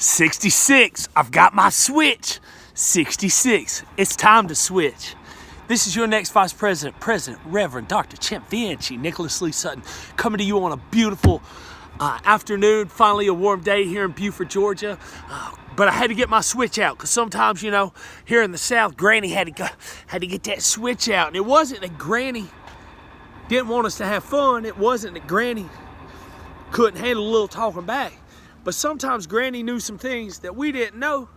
66. I've got my switch. 66. It's time to switch. This is your next Vice President, Reverend Dr. CHAMPvinchi Nicholas Lee Sutton, coming to you on a beautiful afternoon. Finally a warm day here in Beaufort, Georgia. But I had to get my switch out because sometimes, you know, here in the South, Granny had to get that switch out. And it wasn't that Granny didn't want us to have fun. It wasn't that Granny couldn't handle a little talking back. But sometimes Granny knew some things that we didn't know.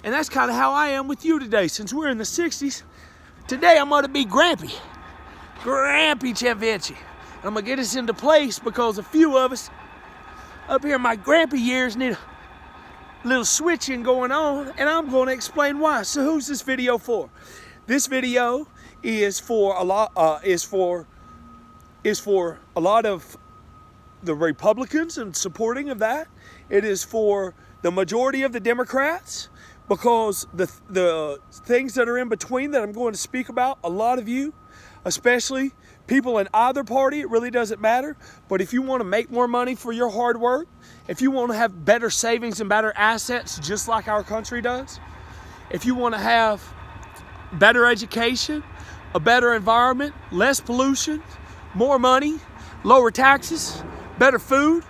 And that's kind of how I am with you today. Since we're in the 60s, today I'm going to be Grampy CHAMPvinchi. I'm going to get us into place because a few of us up here in my Grampy years need a little switching going on, and I'm going to explain why. So who's this video for? This video is for a lot of the Republicans and supporting of that. It is for the majority of the Democrats, because the things that are in between that I'm going to speak about, a lot of you, especially people in either party, it really doesn't matter. But if you want to make more money for your hard work, if you want to have better savings and better assets just like our country does, if you want to have better education, a better environment, less pollution, more money, lower taxes, better food,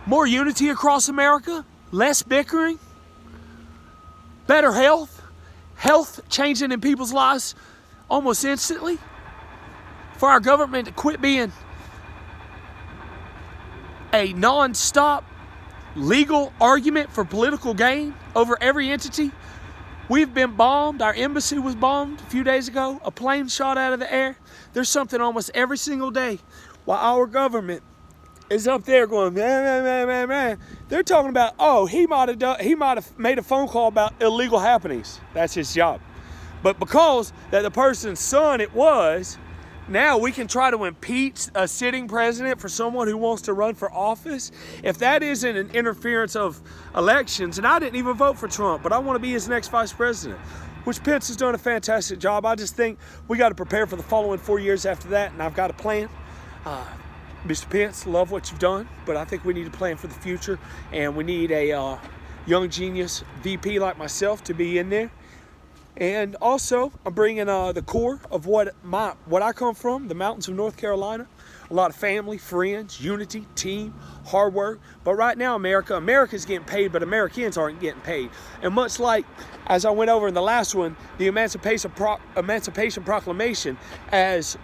more unity across America, less bickering, better health changing in people's lives almost instantly, for our government to quit being a non-stop legal argument for political gain over every entity. We've been bombed. Our embassy was bombed a few days ago. A plane shot out of the air. There's something almost every single day while our government is up there going, man. They're talking about, oh, he might have made a phone call about illegal happenings. That's his job. But because that the person's son it was, now we can try to impeach a sitting president for someone who wants to run for office. If that isn't an interference of elections, and I didn't even vote for Trump, but I want to be his next vice president, which Pence has done a fantastic job. I just think we got to prepare for the following 4 years after that, and I've got a plan. Mr. Pence, love what you've done, but I think we need to plan for the future, and we need a young genius VP like myself to be in there. And also, I'm bringing the core of what I come from, the mountains of North Carolina. A lot of family, friends, unity, team, hard work. But right now, America's getting paid, but Americans aren't getting paid. And much like, as I went over in the last one, the Emancipation Proclamation, as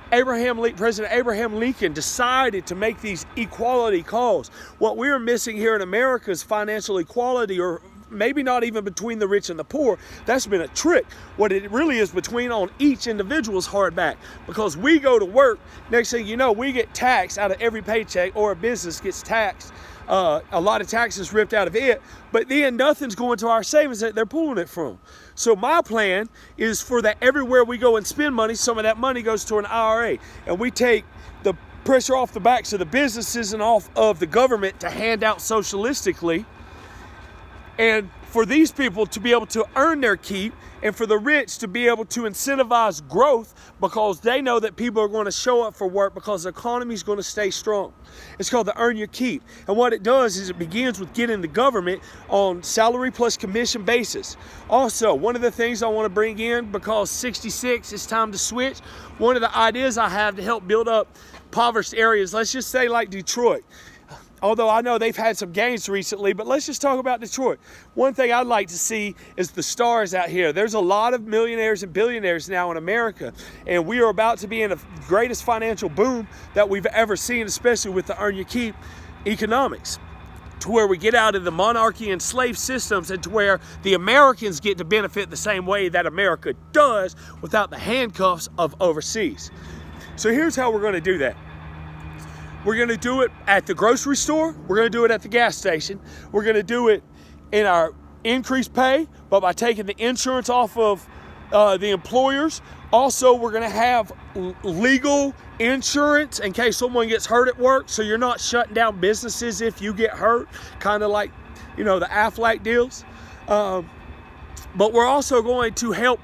President Abraham Lincoln decided to make these equality calls. What we're missing here in America is financial equality, or maybe not even between the rich and the poor. That's been a trick. What it really is between on each individual's hard back, because we go to work, next thing you know, we get taxed out of every paycheck, or a business gets taxed. A lot of taxes ripped out of it, but then nothing's going to our savings that they're pulling it from. So my plan is for that everywhere we go and spend money, some of that money goes to an IRA, and we take the pressure off the backs of the businesses and off of the government to hand out socialistically, and for these people to be able to earn their keep, and for the rich to be able to incentivize growth, because they know that people are going to show up for work because the economy is going to stay strong. It's called the earn your keep. And what it does is it begins with getting the government on salary plus commission basis. Also, one of the things I want to bring in, because 66 is time to switch, one of the ideas I have to help build up impoverished areas, let's just say like Detroit. Although I know they've had some gains recently, but let's just talk about Detroit. One thing I'd like to see is the stars out here. There's a lot of millionaires and billionaires now in America, and we are about to be in the greatest financial boom that we've ever seen, especially with the earn your keep economics, to where we get out of the monarchy and slave systems, and to where the Americans get to benefit the same way that America does without the handcuffs of overseas. So here's how we're going to do that. We're going to do it at the grocery store. We're going to do it at the gas station. We're going to do it in our increased pay, but by taking the insurance off of the employers. Also, we're going to have legal insurance in case someone gets hurt at work, so you're not shutting down businesses if you get hurt, kind of like, you know, the Aflac deals. But we're also going to help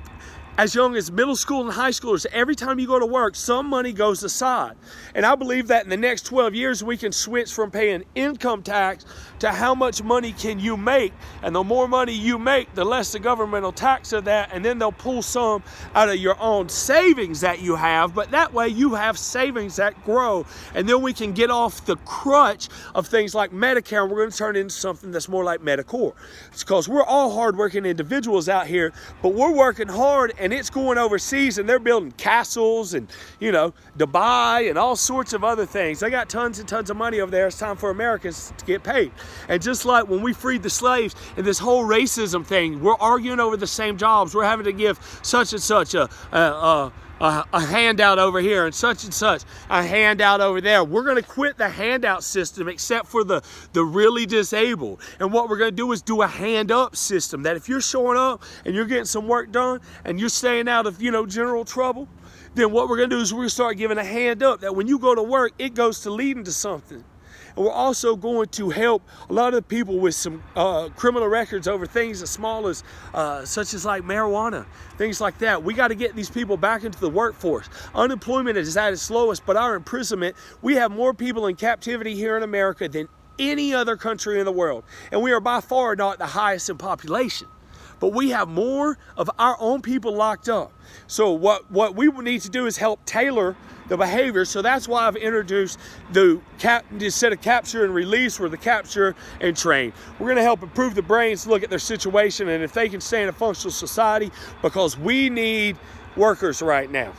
as young as middle school and high schoolers, every time you go to work, some money goes aside. And I believe that in the next 12 years, we can switch from paying income tax to how much money can you make. And the more money you make, the less the government will tax of that. And then they'll pull some out of your own savings that you have. But that way you have savings that grow. And then we can get off the crutch of things like Medicare. And we're going to turn into something that's more like Medicare. It's because we're all hardworking individuals out here, but we're working hard, and it's going overseas, and they're building castles and, you know, Dubai and all sorts of other things. They got tons and tons of money over there. It's time for Americans to get paid. And just like when we freed the slaves and this whole racism thing, we're arguing over the same jobs. We're having to give such and such a handout over here and such a handout over there. We're going to quit the handout system except for the really disabled. And what we're going to do is do a hand up system, that if you're showing up and you're getting some work done and you're staying out of, you know, general trouble, then what we're going to do is we're going to start giving a hand up, that when you go to work, it goes to leading to something. And we're also going to help a lot of the people with some criminal records over things as small as such as like marijuana, things like that. We got to get these people back into the workforce. Unemployment is at its lowest, but our imprisonment, we have more people in captivity here in America than any other country in the world. And we are by far not the highest in population, but we have more of our own people locked up. So what we need to do is help tailor the behavior. So that's why I've introduced instead of capture and release, we're the capture and train. We're going to help improve the brains, look at their situation, and if they can stay in a functional society, because we need workers right now.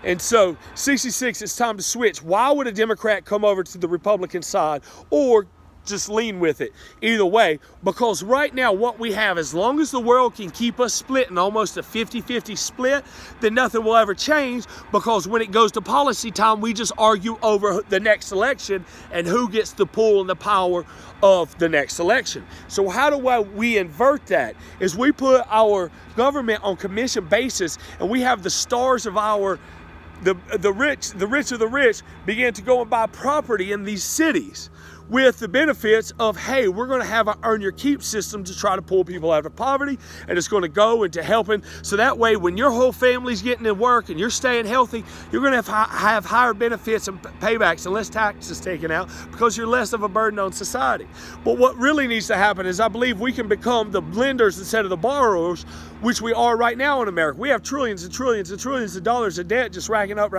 And so 66, it's time to switch. Why would a Democrat come over to the Republican side or just lean with it? Either way, because right now what we have, as long as the world can keep us split in almost a 50-50 split, then nothing will ever change, because when it goes to policy time, we just argue over the next election and who gets the pull and the power of the next election. So how do we invert that? Is we put our government on commission basis, and we have the stars of the rich of the rich begin to go and buy property in these cities, with the benefits of, hey, we're going to have an earn your keep system to try to pull people out of poverty, and it's going to go into helping. So that way, when your whole family's getting to work and you're staying healthy, you're going to have higher benefits and paybacks and less taxes taken out, because you're less of a burden on society. But what really needs to happen is, I believe we can become the lenders instead of the borrowers, which we are right now in America. We have trillions and trillions and trillions of dollars of debt just racking up.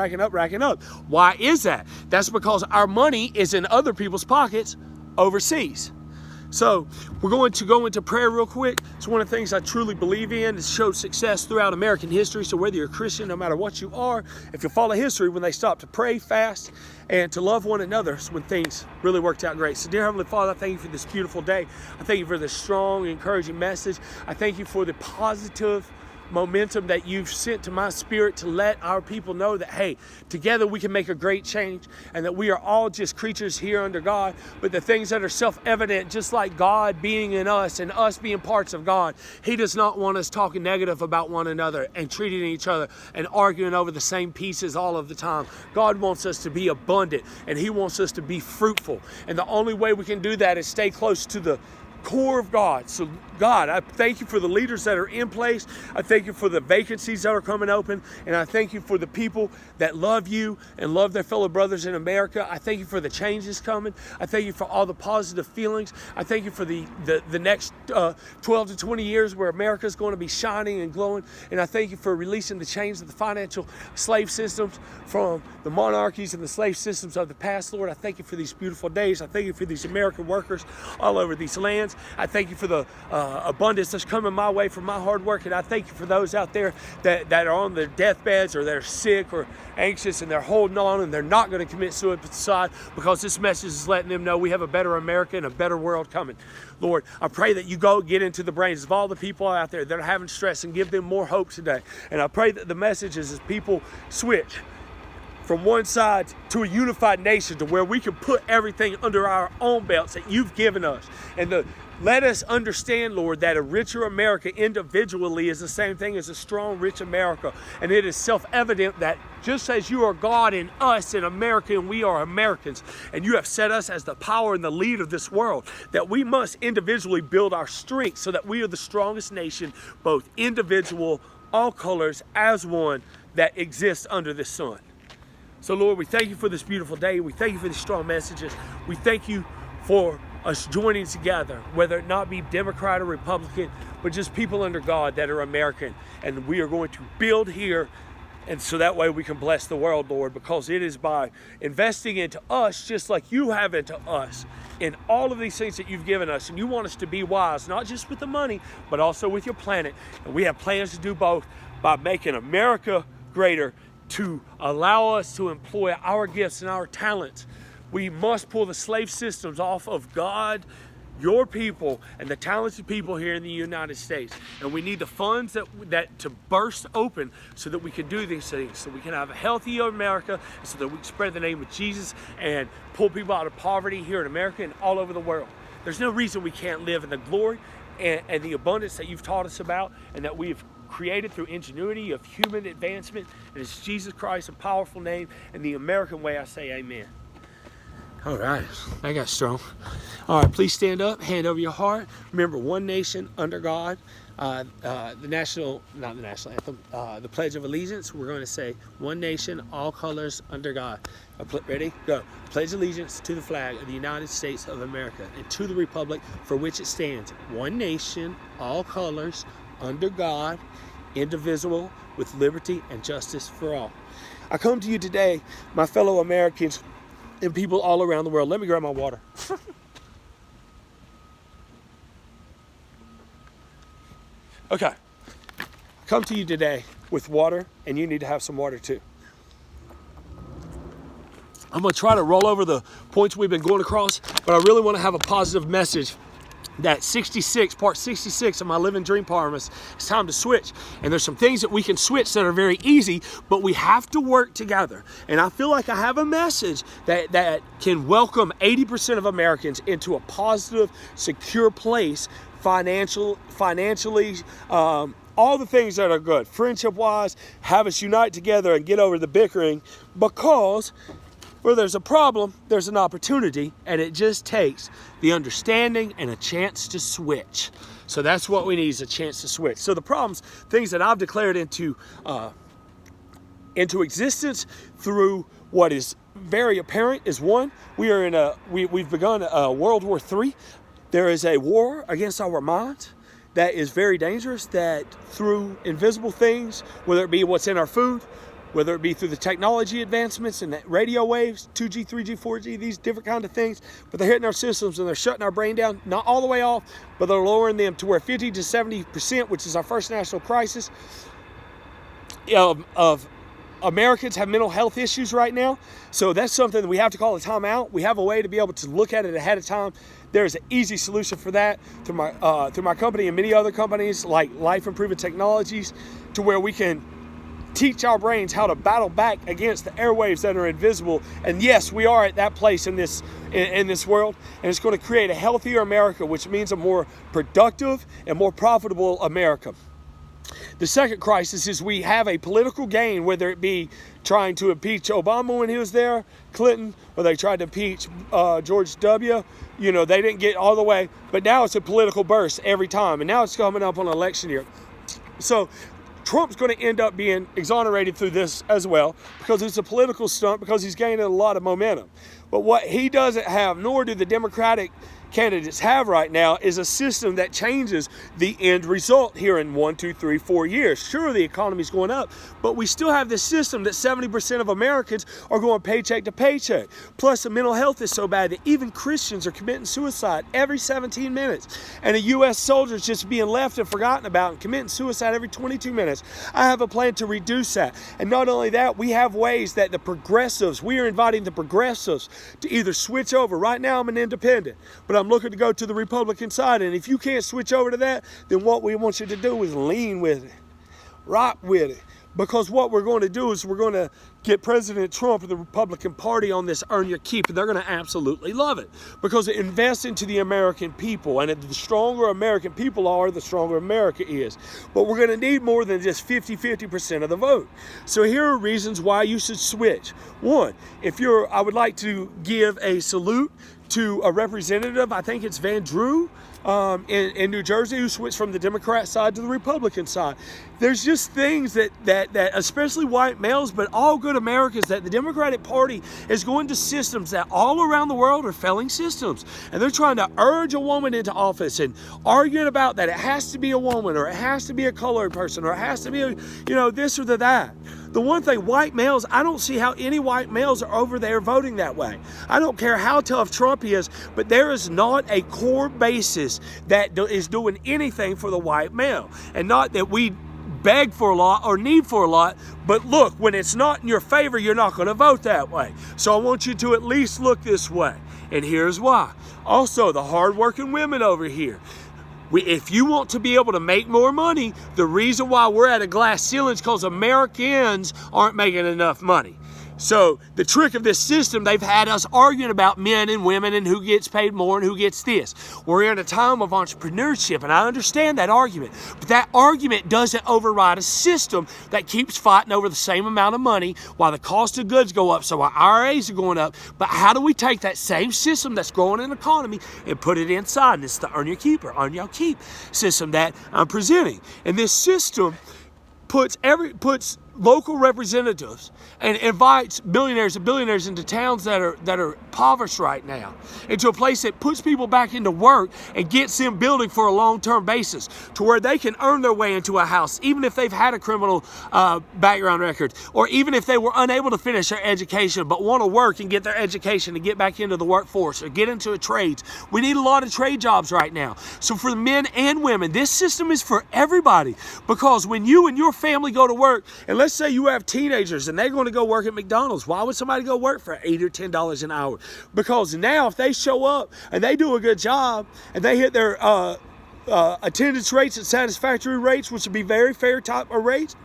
Why is that? That's because our money is in other people's pockets overseas. So we're going to go into prayer real quick. It's one of the things I truly believe in. It's showed success throughout American history. So whether you're a Christian, no matter what you are, if you follow history, when they stopped to pray, fast, and to love one another, is when things really worked out great. So dear Heavenly Father, I thank you for this beautiful day. I thank you for this strong, encouraging message. I thank you for the positive momentum that you've sent to my spirit to let our people know that, hey, together we can make a great change, and that we are all just creatures here under God, but the things that are self-evident, just like God being in us and us being parts of God, He does not want us talking negative about one another and treating each other and arguing over the same pieces all of the time. God wants us to be abundant, and He wants us to be fruitful, and the only way we can do that is stay close to the core of God. So God, I thank you for the leaders that are in place. I thank you for the vacancies that are coming open, and I thank you for the people that love you and love their fellow brothers in America. I thank you for the changes coming. I thank you for all the positive feelings. I thank you for the next 12 to 20 years where America is going to be shining and glowing, and I thank you for releasing the chains of the financial slave systems from the monarchies and the slave systems of the past. Lord, I thank you for these beautiful days. I thank you for these American workers all over these lands. I thank you for the abundance that's coming my way from my hard work, and I thank you for those out there that are on their deathbeds, or they're sick or anxious, and they're holding on, and they're not going to commit suicide, because this message is letting them know we have a better America and a better world coming. Lord, I pray that you go get into the brains of all the people out there that are having stress, and give them more hope today. And I pray that the message is, as people switch from one side to a unified nation, to where we can put everything under our own belts that you've given us. And let us understand, Lord, that a richer America individually is the same thing as a strong, rich America. And it is self-evident that just as you are God in us in America, and we are Americans, and you have set us as the power and the lead of this world, that we must individually build our strength so that we are the strongest nation, both individual all colors as one that exists under the sun. So Lord, we thank you for this beautiful day. We thank you for these strong messages. We thank you for us joining together, whether it not be Democrat or Republican, but just people under God that are American. And we are going to build here, and so that way we can bless the world, Lord, because it is by investing into us just like you have into us in all of these things that you've given us. And you want us to be wise, not just with the money, but also with your planet. And we have plans to do both by making America greater, to allow us to employ our gifts and our talents. We must pull the slave systems off of God, your people, and the talented people here in the United States. And we need the funds that to burst open so that we can do these things, so we can have a healthier America, so that we can spread the name of Jesus and pull people out of poverty here in America and all over the world. There's no reason we can't live in the glory and the abundance that you've taught us about and that we've created through ingenuity of human advancement. And it's Jesus Christ, a powerful name, and the American way I say amen. All right, I got strong. All right, please stand up, hand over your heart. Remember, one nation under God. The national anthem, the Pledge of Allegiance. We're going to say one nation, all colors under God. Ready? Go. Pledge allegiance to the flag of the United States of America and to the republic for which it stands. One nation, all colors under God, indivisible, with liberty and justice for all. I come to you today, my fellow Americans and people all around the world. Let me grab my water. Okay. Come to you today with water, and you need to have some water too. I'm going to try to roll over the points we've been going across, but I really want to have a positive message. That part 66 of my Living Dream Promise, it's time to switch. And there's some things that we can switch that are very easy, but we have to work together. And I feel like I have a message that can welcome 80% of Americans into a positive, secure place, financially, all the things that are good, friendship-wise, have us unite together and get over the bickering, because where there's a problem, there's an opportunity, and it just takes the understanding and a chance to switch. So that's what we need, is a chance to switch. So the problems, things that I've declared into existence through what is very apparent is one, we've begun World War III. There is a war against our minds that is very dangerous, that through invisible things, whether it be what's in our food, whether it be through the technology advancements and the radio waves, 2G, 3G, 4G, these different kind of things, but they're hitting our systems and they're shutting our brain down, not all the way off, but they're lowering them to where 50 to 70%, which is our first national crisis, of Americans have mental health issues right now. So that's something that we have to call a time out. We have a way to be able to look at it ahead of time. There's an easy solution for that through my company and many other companies like Life Improvement Technologies, to where we can teach our brains how to battle back against the airwaves that are invisible. And yes, we are at that place in this world, and it's going to create a healthier America, which means a more productive and more profitable America. The second crisis is we have a political gain, whether it be trying to impeach Obama when he was there, Clinton, or they tried to impeach George W. You know, they didn't get all the way, but now it's a political burst every time, and now it's coming up on election year. So Trump's going to end up being exonerated through this as well, because it's a political stunt, because he's gaining a lot of momentum. But what he doesn't have, nor do the Democratic candidates have right now, is a system that changes the end result here in 1, 2, 3, 4 years. Sure, the economy's going up, but we still have this system that 70% of Americans are going paycheck to paycheck. Plus, the mental health is so bad that even Christians are committing suicide every 17 minutes. And a U.S. soldier's just being left and forgotten about and committing suicide every 22 minutes. I have a plan to reduce that. And not only that, we have ways that we are inviting the progressives to either switch over. Right now, I'm an independent, but I'm looking to go to the Republican side. And if you can't switch over to that, then what we want you to do is lean with it, rock with it. Because what we're going to do is we're going to get President Trump and the Republican Party on this earn your keep, and they're going to absolutely love it, because it invests into the American people, and the stronger American people are, the stronger America is. But we're going to need more than just 50% of the vote. So here are reasons why you should switch. One, I would like to give a salute to a representative, I think it's Van Drew, in New Jersey, who switched from the Democrat side to the Republican side. There's just things that especially white males, but all good Americans, that the Democratic Party is going to systems that all around the world are failing systems. And they're trying to urge a woman into office and arguing about that it has to be a woman, or it has to be a colored person, or it has to be a, this or that. The one thing, white males, I don't see how any white males are over there voting that way. I don't care how tough Trump is, but there is not a core basis that is doing anything for the white male. And not that we beg for a lot or need for a lot, but look, when it's not in your favor, you're not going to vote that way. So I want you to at least look this way. And here's why. Also, the hardworking women over here. If you want to be able to make more money, the reason why we're at a glass ceiling is because Americans aren't making enough money. So the trick of this system, they've had us arguing about men and women and who gets paid more and who gets this. We're in a time of entrepreneurship, and I understand that argument. But that argument doesn't override a system that keeps fighting over the same amount of money while the cost of goods go up, so our IRAs are going up. But how do we take that same system that's growing in the economy and put it inside? And it's the earn your keep or earn your keep system that I'm presenting. And this system puts local representatives and invites millionaires and billionaires into towns that are impoverished right now, into a place that puts people back into work and gets them building for a long-term basis to where they can earn their way into a house, even if they've had a criminal background record, or even if they were unable to finish their education but want to work and get their education and get back into the workforce or get into a trade. We need a lot of trade jobs right now. So for the men and women, this system is for everybody, because when you and your family go to work, and let's say you have teenagers and they're going to go work at McDonald's. Why would somebody go work for $8 or $10 an hour? Because now if they show up and they do a good job and they hit their attendance rates and satisfactory rates, which would be very fair type of rates,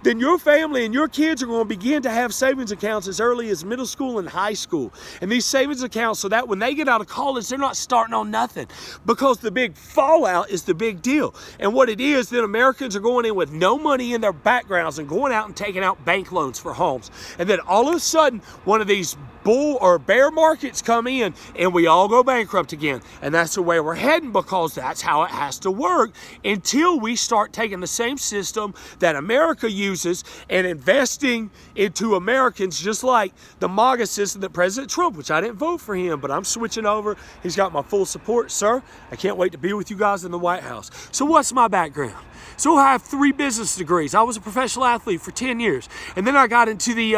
then your family and your kids are going to begin to have savings accounts as early as middle school and high school. And these savings accounts, so that when they get out of college, they're not starting on nothing, because the big fallout is the big deal. And what it is, then Americans are going in with no money in their backgrounds and going out and taking out bank loans for homes. And then all of a sudden, one of these bull or bear markets come in and we all go bankrupt again. And that's the way we're heading, because that's how it has to work until we start taking the same system that America uses and investing into Americans, just like the MAGA system that President Trump, which I didn't vote for him, but I'm switching over. He's got my full support, sir. I can't wait to be with you guys in the White House. So what's my background? So I have 3 business degrees. I was a professional athlete for 10 years. And then I got into the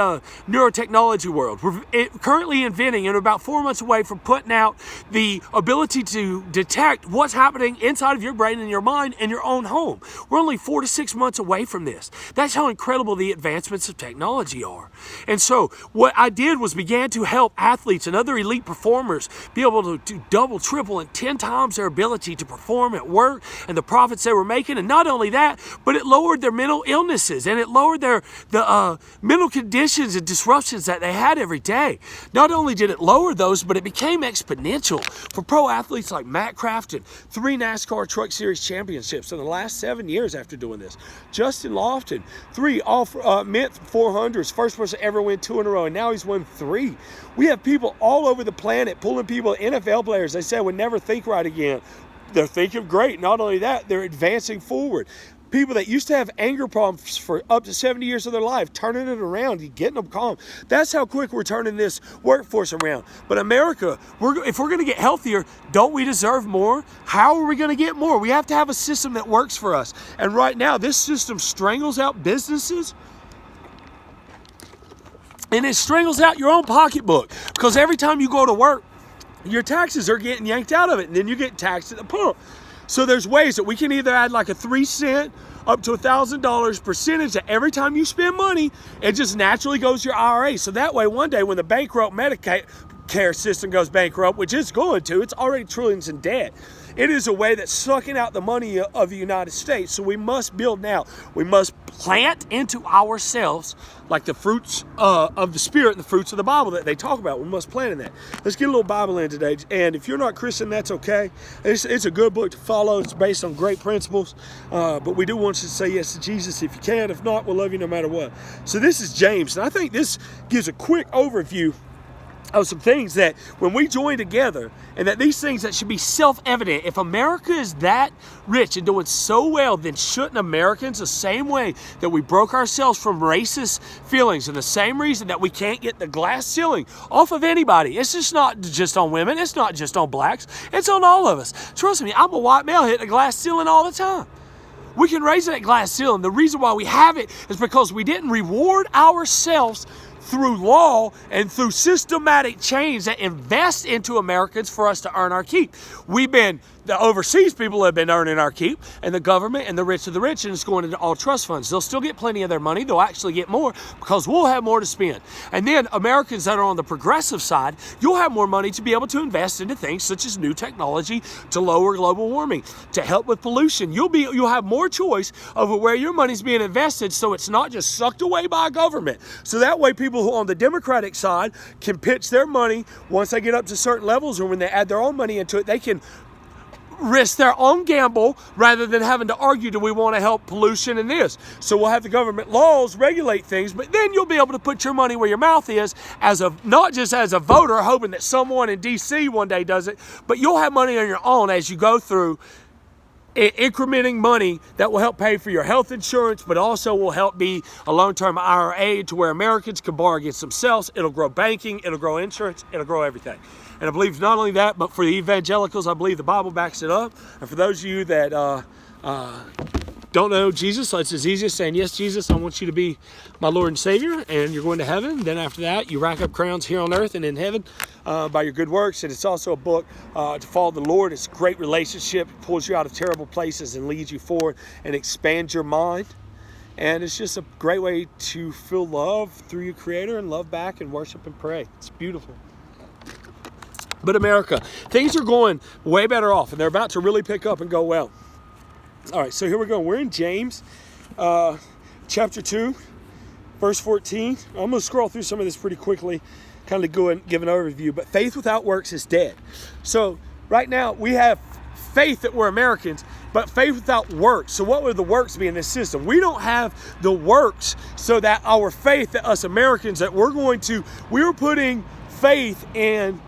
neurotechnology world. We're currently inventing and about 4 months away from putting out the ability to detect what's happening inside of your brain and your mind in your own home. We're only 4 to 6 months away from this. That's how incredible the advancements of technology are. And so what I did was began to help athletes and other elite performers be able to double, triple, and 10 times their ability to perform at work and the profits they were making. And not only that, but it lowered their mental illnesses and it lowered the mental conditions and disruptions that they had every day. Not only did it lower those, but it became exponential for pro athletes like Matt Crafton, 3 NASCAR Truck Series championships in the last 7 years after doing this. Justin Lofton, 3 Mint 400s, first person to ever win 2 in a row, and now he's won 3. We have people all over the planet pulling people, NFL players they said would never think right again. They're thinking great. Not only that, they're advancing forward. People that used to have anger problems for up to 70 years of their life, turning it around, getting them calm. That's how quick we're turning this workforce around. But America, if we're going to get healthier, don't we deserve more? How are we going to get more? We have to have a system that works for us. And right now, this system strangles out businesses. And it strangles out your own pocketbook. Because every time you go to work, your taxes are getting yanked out of it, and then you get taxed at the pump. So there's ways that we can either add like a 3 cent up to $1,000 percentage that every time you spend money, it just naturally goes to your IRA. So that way, one day when the bankrupt Medicare system goes bankrupt, which it's going to, it's already trillions in debt. It is a way that's sucking out the money of the United States. So we must build now. We must plant into ourselves like the fruits of the Spirit and the fruits of the Bible that they talk about. We must plant in that. Let's get a little Bible in today. And if you're not Christian, that's okay. It's a good book to follow. It's based on great principles. But we do want you to say yes to Jesus if you can. If not, we'll love you no matter what. So this is James. And I think this gives a quick overview of some things that when we join together, and that these things that should be self-evident. If America is that rich and doing so well, then shouldn't Americans, the same way that we broke ourselves from racist feelings and the same reason that we can't get the glass ceiling off of anybody, it's just not just on women, it's not just on blacks, it's on all of us. Trust me, I'm a white male hitting a glass ceiling all the time. We can raise that glass ceiling. The reason why we have it is because we didn't reward ourselves through law and through systematic change that invest into Americans for us to earn our keep. The overseas people have been earning our keep, and the government and the rich of the rich, and it's going into all trust funds. They'll still get plenty of their money. They'll actually get more because we'll have more to spend. And then Americans that are on the progressive side, you'll have more money to be able to invest into things such as new technology to lower global warming, to help with pollution. You'll have more choice over where your money's being invested, so it's not just sucked away by a government. So that way people who on the Democratic side can pitch their money once they get up to certain levels, or when they add their own money into it, they can risk their own gamble rather than having to argue, do we want to help pollution and this? So we'll have the government laws regulate things, but then you'll be able to put your money where your mouth is, not just as a voter hoping that someone in DC one day does it, but you'll have money on your own as you go through incrementing money that will help pay for your health insurance, but also will help be a long-term IRA to where Americans can borrow against themselves. It'll grow banking, it'll grow insurance, it'll grow everything. And I believe not only that, but for the evangelicals, I believe the Bible backs it up. And for those of you that don't know Jesus, it's as easy as saying, yes, Jesus, I want you to be my Lord and Savior, and you're going to heaven. Then after that, you rack up crowns here on earth and in heaven by your good works. And it's also a book to follow the Lord. It's a great relationship. It pulls you out of terrible places and leads you forward and expands your mind. And it's just a great way to feel love through your Creator and love back and worship and pray. It's beautiful. But America, things are going way better off, and they're about to really pick up and go well. All right, so here we go. We're in James chapter 2, verse 14. I'm going to scroll through some of this pretty quickly, kind of go and give an overview. But faith without works is dead. So right now we have faith that we're Americans, but faith without works. So what would the works be in this system? We don't have the works so that our faith, that us Americans, that we're putting faith into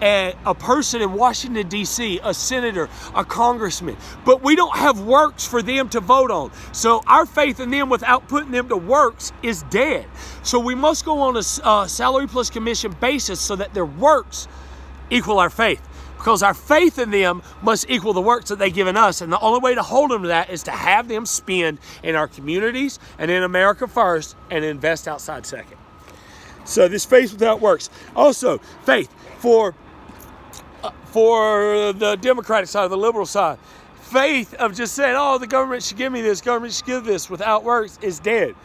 a person in Washington, D.C., a senator, a congressman. But we don't have works for them to vote on. So our faith in them without putting them to works is dead. So we must go on a salary plus commission basis so that their works equal our faith. Because our faith in them must equal the works that they've given us. And the only way to hold them to that is to have them spend in our communities and in America first and invest outside second. So this faith without works. Also, faith for the Democratic side, the liberal side. Faith of just saying, oh, the government should give me this, government should give this without works is dead.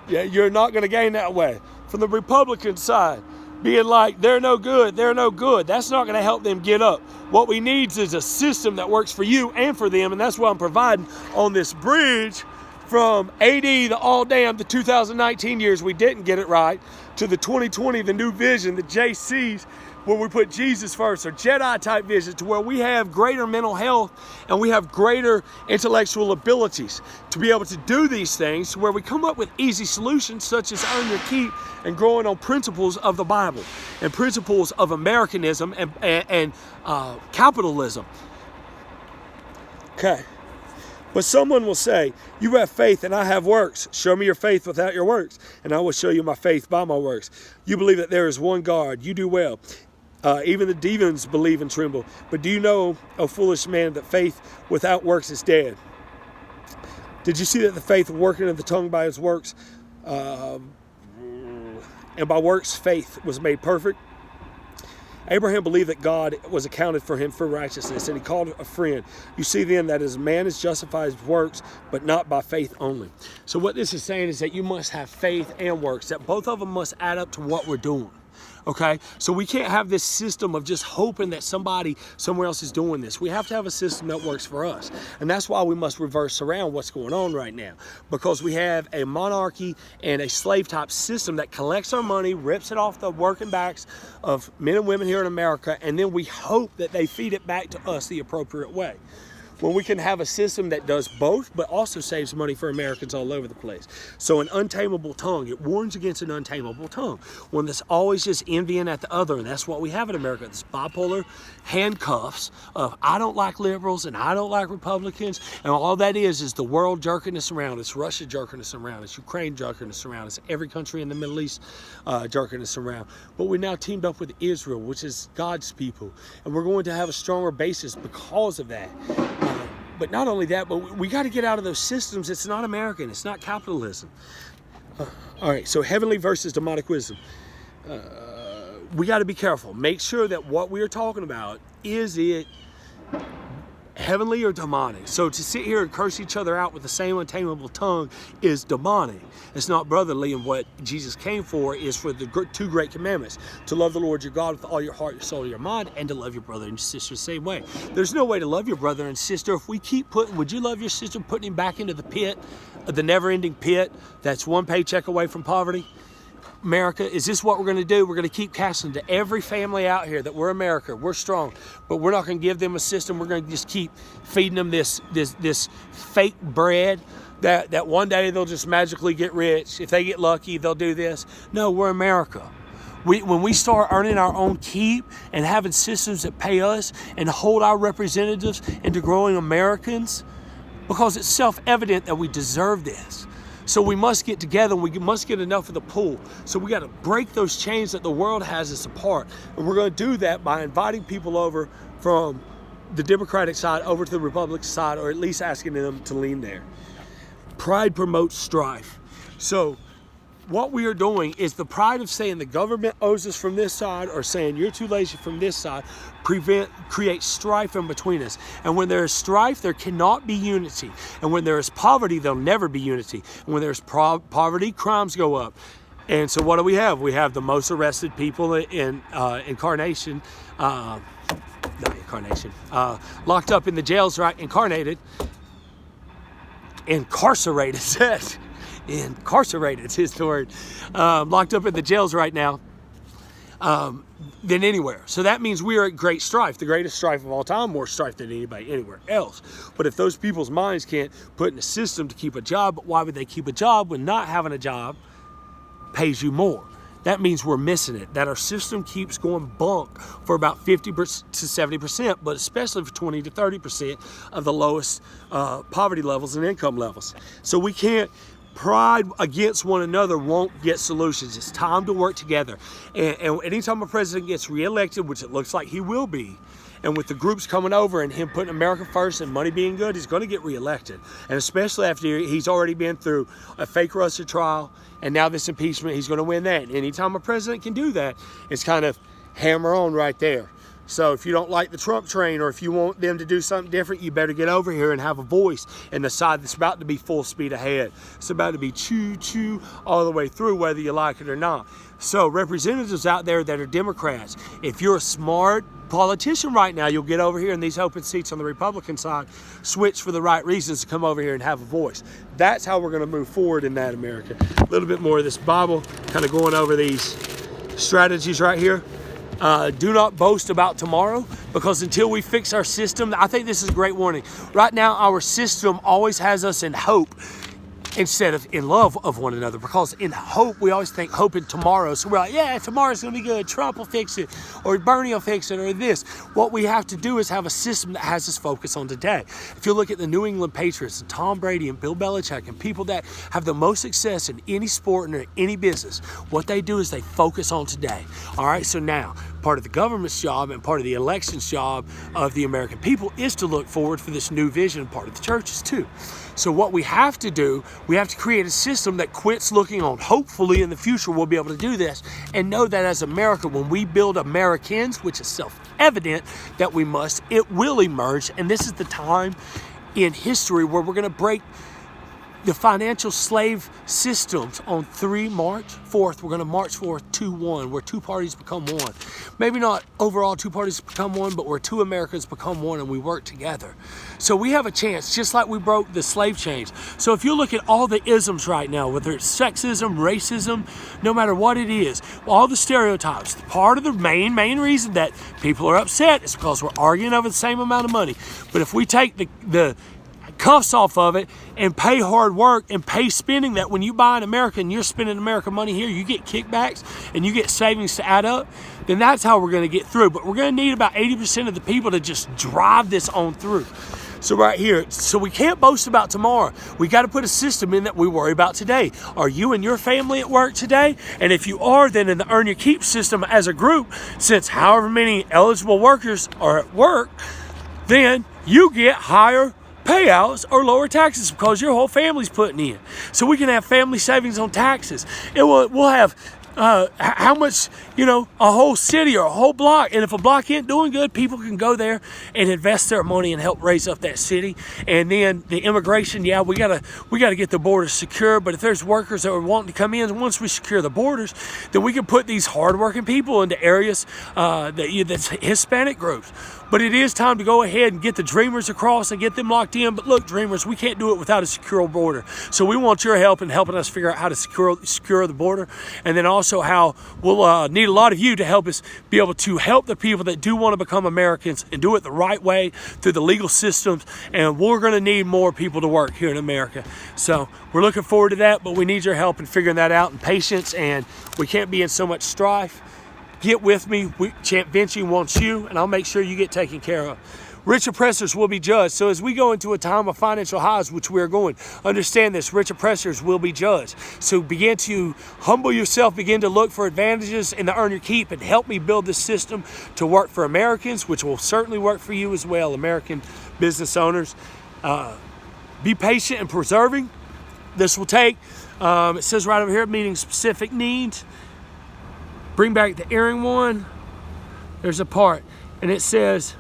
Yeah, you're not going to gain that way. From the Republican side, being like, they're no good, that's not going to help them get up. What we need is a system that works for you and for them, and that's what I'm providing on this bridge from AD, the 2019 years, we didn't get it right, to the 2020, the new vision, the JCs, where we put Jesus first, or Jedi type vision, to where we have greater mental health and we have greater intellectual abilities to be able to do these things, where we come up with easy solutions such as earn your keep and growing on principles of the Bible and principles of Americanism and capitalism. Okay. But someone will say, you have faith and I have works. Show me your faith without your works, and I will show you my faith by my works. You believe that there is one God. You do well. Even the demons believe and tremble. But do you know, O foolish man, that faith without works is dead? Did you see that the faith of working of the tongue by his works, and by works faith was made perfect? Abraham believed that God was accounted for him for righteousness, and he called it a friend. You see then that as man is justified by works, but not by faith only. So what this is saying is that you must have faith and works, that both of them must add up to what we're doing. Okay, so we can't have this system of just hoping that somebody somewhere else is doing this. We have to have a system that works for us. And that's why we must reverse around what's going on right now. Because we have a monarchy and a slave type system that collects our money, rips it off the working backs of men and women here in America, and then we hope that they feed it back to us the appropriate way. when we can have a system that does both, but also saves money for Americans all over the place. So an untamable tongue, it warns against an untamable tongue. One that's always just envying at the other, and that's what we have in America. This bipolar handcuffs of I don't like liberals and I don't like Republicans, and all that is the world jerking us around. It's Russia jerking us around. It's Ukraine jerking us around. It's every country in the Middle East jerking us around. But we now teamed up with Israel, which is God's people, and we're going to have a stronger basis because of that. But not only that, but we got to get out of those systems. It's not American. It's not capitalism. All right, so heavenly versus demonic wisdom. We got to be careful. Make sure that what we are talking about, is it heavenly or demonic? So to sit here and curse each other out with the same untamable tongue is demonic. It's not brotherly, and what Jesus came for is for the two great commandments: to love the Lord your God with all your heart, your soul, your mind, and to love your brother and your sister the same way. There's no way to love your brother and sister if we keep putting, would you love your sister, putting him back into the pit, the never-ending pit that's one paycheck away from poverty? America, is this what we're going to do? We're going to keep casting to every family out here that we're America, we're strong, but we're not going to give them a system. We're going to just keep feeding them this fake bread that one day they'll just magically get rich. If they get lucky, they'll do this. No, we're America. When we start earning our own keep and having systems that pay us and hold our representatives into growing Americans, because it's self-evident that we deserve this. So we must get together, and we must get enough of the pool. So we got to break those chains that the world has us apart. And we're going to do that by inviting people over from the Democratic side over to the Republican side, or at least asking them to lean there. Pride promotes strife. So what we are doing is the pride of saying the government owes us from this side, or saying you're too lazy from this side, creates strife in between us. And when there is strife, there cannot be unity. And when there is poverty, there'll never be unity. And when there's poverty, crimes go up. And so what do we have? We have the most arrested people in incarnation, locked up in the jails, right? Incarcerated. Incarcerated is his word. Locked up in the jails right now than anywhere. So that means we are at great strife, the greatest strife of all time, more strife than anybody anywhere else. But if those people's minds can't put in a system to keep a job, why would they keep a job when not having a job pays you more? That means we're missing it, that our system keeps going bunk for about 50 to 70%, but especially for 20 to 30% of the lowest poverty levels and income levels. So we can't, pride against one another won't get solutions. It's time to work together. And anytime a president gets reelected, which it looks like he will be, and with the groups coming over and him putting America first and money being good, he's going to get reelected. And especially after he's already been through a fake Russia trial and now this impeachment, he's going to win that. And anytime a president can do that, it's kind of hammer on right there. So if you don't like the Trump train, or if you want them to do something different, you better get over here and have a voice in the side that's about to be full speed ahead. It's about to be choo-choo all the way through, whether you like it or not. So representatives out there that are Democrats, if you're a smart politician right now, you'll get over here in these open seats on the Republican side, switch for the right reasons to come over here and have a voice. That's how we're going to move forward in that America. A little bit more of this Bible, kind of going over these strategies right here. Do not boast about tomorrow, because until we fix our system, I think this is a great warning. Right now, our system always has us in hope instead of in love of one another, because in hope, we always think hope in tomorrow. So we're like, yeah, tomorrow's going to be good. Trump will fix it, or Bernie will fix it, or this. What we have to do is have a system that has us focus on today. If you look at the New England Patriots and Tom Brady and Bill Belichick and people that have the most success in any sport and any business, what they do is they focus on today. All right, so now part of the government's job and part of the election's job of the American people is to look forward for this new vision, part of the churches too. So what we have to do, we have to create a system that quits looking on. Hopefully in the future we'll be able to do this, and know that as America, when we build Americans, which is self-evident that we must, it will emerge. And this is the time in history where we're going to break the financial slave systems on March 4th. We're going to march forth 2-1, where two parties become one. Maybe not overall two parties become one, but where two Americas become one and we work together. So we have a chance, just like we broke the slave chains. So if you look at all the isms right now, whether it's sexism, racism, no matter what it is, all the stereotypes, part of the main reason that people are upset is because we're arguing over the same amount of money. But if we take the cuffs off of it and pay hard work and pay spending, that when you buy in America and you're spending American money here, you get kickbacks and you get savings to add up, then that's how we're going to get through. But we're going to need about 80% of the people to just drive this on through. So right here, so we can't boast about tomorrow. We got to put a system in that we worry about today. Are you and your family at work today? And if you are, then in the Earn Your Keep system as a group, since however many eligible workers are at work, then you get higher payouts or lower taxes because your whole family's putting in. So we can have family savings on taxes. We'll have how much, a whole city or a whole block. And if a block ain't doing good, people can go there and invest their money and help raise up that city. And then the immigration, we gotta get the borders secure. But if there's workers that are wanting to come in, once we secure the borders, then we can put these hardworking people into areas that's Hispanic groups. But it is time to go ahead and get the dreamers across and get them locked in. But look, dreamers, we can't do it without a secure border. So we want your help in helping us figure out how to secure the border. And then also how we'll need a lot of you to help us be able to help the people that do want to become Americans and do it the right way through the legal systems. And we're going to need more people to work here in America. So we're looking forward to that, but we need your help in figuring that out and patience. And we can't be in so much strife. Get with me. CHAMPvinchi wants you, and I'll make sure you get taken care of. Rich oppressors will be judged. So as we go into a time of financial highs, which we are going, understand this, rich oppressors will be judged. So begin to humble yourself, begin to look for advantages in the Earn Your Keep, and help me build this system to work for Americans, which will certainly work for you as well, American business owners. Be patient and persevering. This will take, it says right over here, meeting specific needs. Bring back the earring one. There's a part, and it says,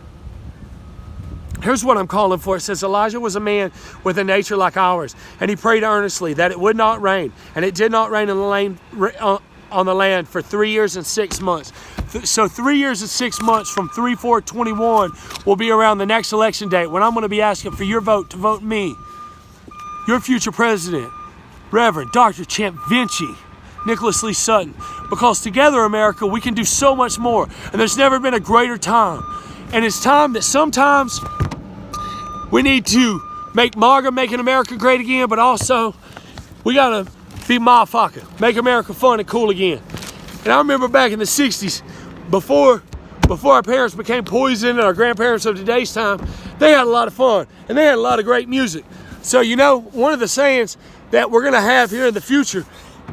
here's what I'm calling for. It says, Elijah was a man with a nature like ours, and he prayed earnestly that it would not rain. And it did not rain on the land for 3 years and 6 months. So 3 years and 6 months from 3/4/21 will be around the next election date, when I'm going to be asking for your vote to vote me, your future president, Reverend Dr. CHAMPvinchi Nicholas Lee Sutton. Because together, America, we can do so much more. And there's never been a greater time. And it's time that sometimes we need to make MAGA, making America great again, but also we gotta be motherfucker, make America fun and cool again. And I remember back in the 60s, before our parents became poisoned and our grandparents of today's time, they had a lot of fun and they had a lot of great music. So one of the sayings that we're gonna have here in the future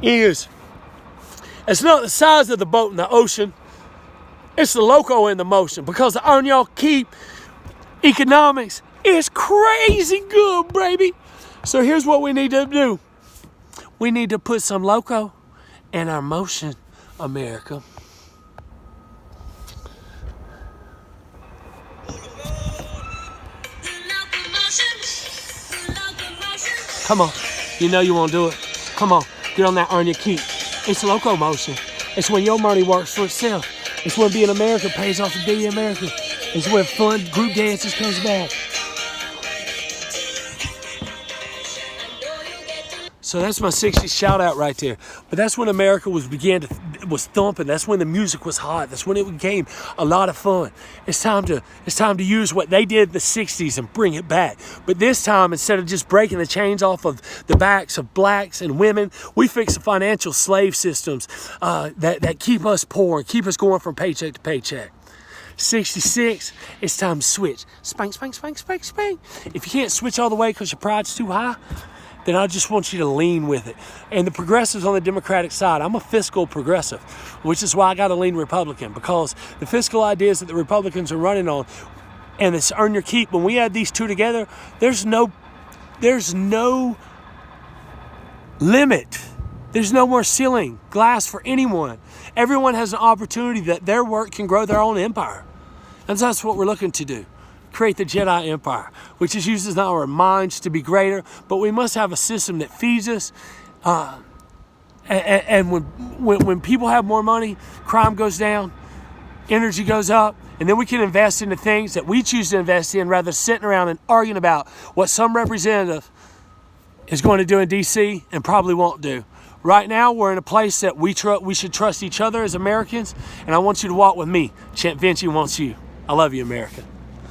is, it's not the size of the boat in the ocean, it's the loco in the motion. Because the Earn Your Keep economics is crazy good, baby. So here's what we need to do. We need to put some loco in our motion, America. Come on, you won't do it. Come on, get on that Earn Your Keep. It's loco motion. It's when your money works for itself. It's when being American pays off to be American. It's when fun group dances comes back. So that's my 60s shout out right there. But that's when America was thumping. That's when the music was hot. That's when it became a lot of fun. It's time to use what they did in the 60s and bring it back. But this time, instead of just breaking the chains off of the backs of blacks and women, we fix the financial slave systems that keep us poor and keep us going from paycheck to paycheck. 66, it's time to switch. Spank, spank, spank, spank, spank. If you can't switch all the way because your pride's too high, then I just want you to lean with it. And the progressives on the Democratic side, I'm a fiscal progressive, which is why I got to lean Republican, because the fiscal ideas that the Republicans are running on and this Earn Your Keep, when we add these two together, there's no limit. There's no more ceiling, glass for anyone. Everyone has an opportunity that their work can grow their own empire. And that's what we're looking to do. create the Jedi Empire, which is uses our minds to be greater, but we must have a system that feeds us. And when people have more money, crime goes down, energy goes up, and then we can invest in the things that we choose to invest in rather than sitting around and arguing about what some representative is going to do in DC and probably won't do. Right now, we're in a place that we should trust each other as Americans, and I want you to walk with me. CHAMPvinchi wants you. I love you, America.